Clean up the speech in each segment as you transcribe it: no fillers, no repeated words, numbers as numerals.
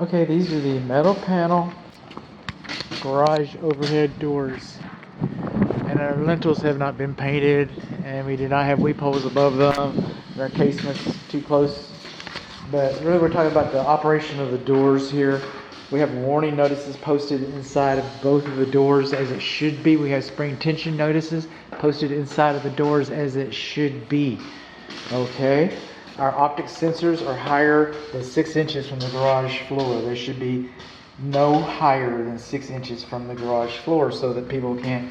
Okay, these are the metal panel garage overhead doors. And our lintels have not been painted, and we do not have weep holes above them. Our casement's too close. But really we're talking about the operation of the doors here. We have warning notices posted inside of both of the doors as it should be. We have spring tension notices posted inside of the doors as it should be. Okay? Our optic sensors are higher than 6 inches from the garage floor. They should be no higher than 6 inches from the garage floor so that people can't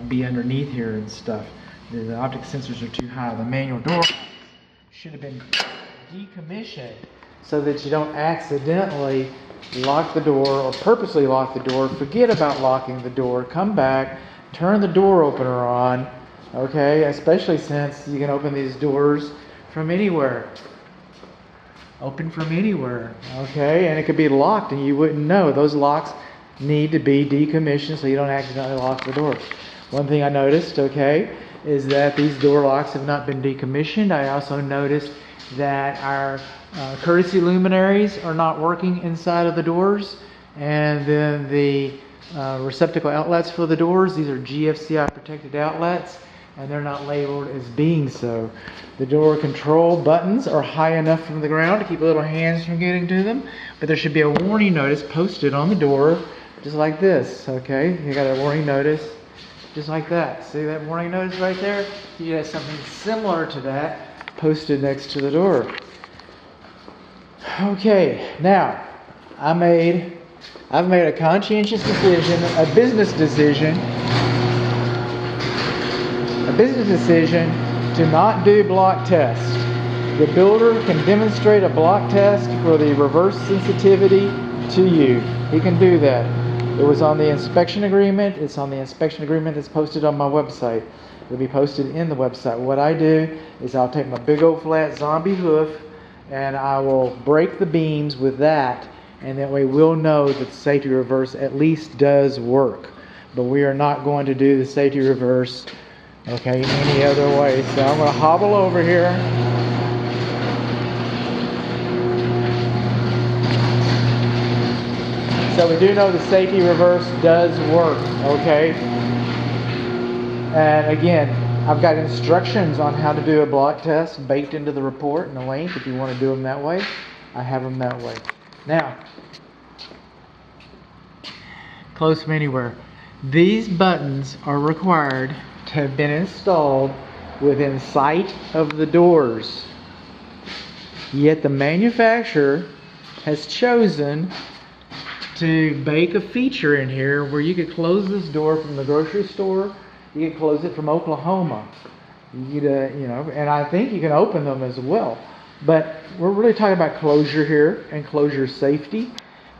be underneath here and stuff. The optic sensors are too high. The manual door should have been decommissioned so that you don't accidentally lock the door or purposely lock the door, forget about locking the door, come back, turn the door opener on, okay, especially since you can open these doors from anywhere. Open from anywhere, okay, and it could be locked and you wouldn't know. Those locks need to be decommissioned so you don't accidentally lock the door. One thing I noticed, okay, is that these door locks have not been decommissioned. I also noticed that our courtesy luminaries are not working inside of the doors, and then the receptacle outlets for the doors, these are GFCI protected outlets, and they're not labeled as being so. The door control buttons are high enough from the ground to keep little hands from getting to them, but there should be a warning notice posted on the door just like this, okay? You got a warning notice just like that. See that warning notice right there? You have something similar to that posted next to the door. Okay, now I've made a conscientious decision, a business decision to not do block tests. The builder can demonstrate a block test for the reverse sensitivity to you. He can do that. It was on the inspection agreement. It's on the inspection agreement that's posted on my website. It'll be posted in the website. What I do is I'll take my big old flat zombie hoof and I will break the beams with that, and that way we'll know that the safety reverse at least does work. But we are not going to do the safety reverse, okay, any other way. So I'm going to hobble over here. So we do know the safety reverse does work, okay? And again, I've got instructions on how to do a block test baked into the report and the link if you want to do them that way. I have them that way. Now, close from anywhere. These buttons are required to have been installed within sight of the doors. Yet the manufacturer has chosen to bake a feature in here where you could close this door from the grocery store. You can close it from Oklahoma. You could, and I think you can open them as well. But we're really talking about closure here and closure safety.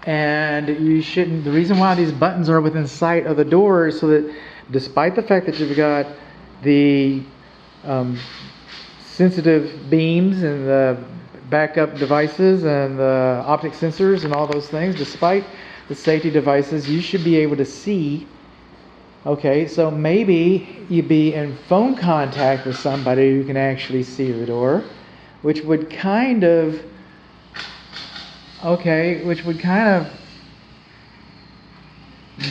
And you shouldn't, the reason why these buttons are within sight of the door is so that despite the fact that you've got the sensitive beams and the backup devices and the optic sensors and all those things, despite the safety devices, you should be able to see. Okay, so maybe you'd be in phone contact with somebody who can actually see the door, which would kind of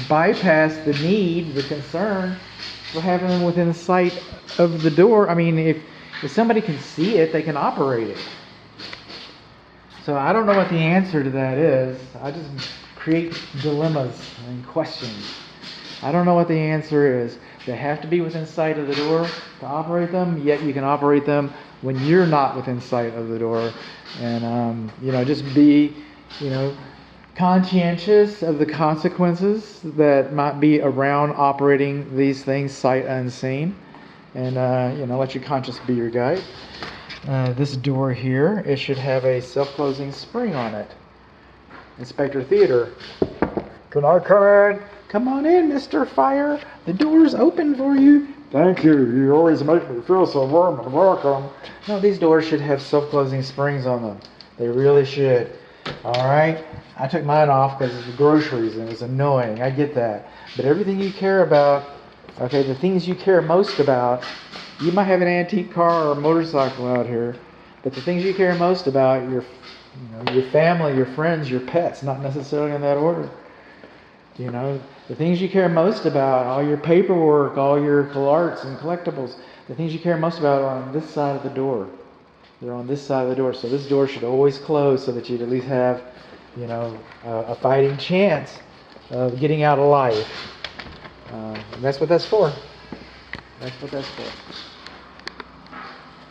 bypass the need, the concern for having them within sight of the door. I mean, if somebody can see it, they can operate it. So I don't know what the answer to that is. I just create dilemmas and questions. I don't know what the answer is. They have to be within sight of the door to operate them, yet you can operate them when you're not within sight of the door. And, just be, conscientious of the consequences that might be around operating these things sight unseen. And, let your conscience be your guide. This door here, it should have a self-closing spring on it. Inspector Theater. Can I come in? Come on in, Mr. Fire. The door's open for you. Thank you. You always make me feel so warm and welcome. No, these doors should have self-closing springs on them. They really should. All right? I took mine off because of the groceries and it was annoying. I get that. But everything you care about, okay, the things you care most about, you might have an antique car or a motorcycle out here, but the things you care most about, your You know, your family, your friends, your pets, not necessarily in that order. You know, the things you care most about, all your paperwork, all your arts and collectibles, the things you care most about are on this side of the door. They're on this side of the door. So this door should always close so that you'd at least have, you know, a fighting chance of getting out alive. And that's what that's for. That's what that's for.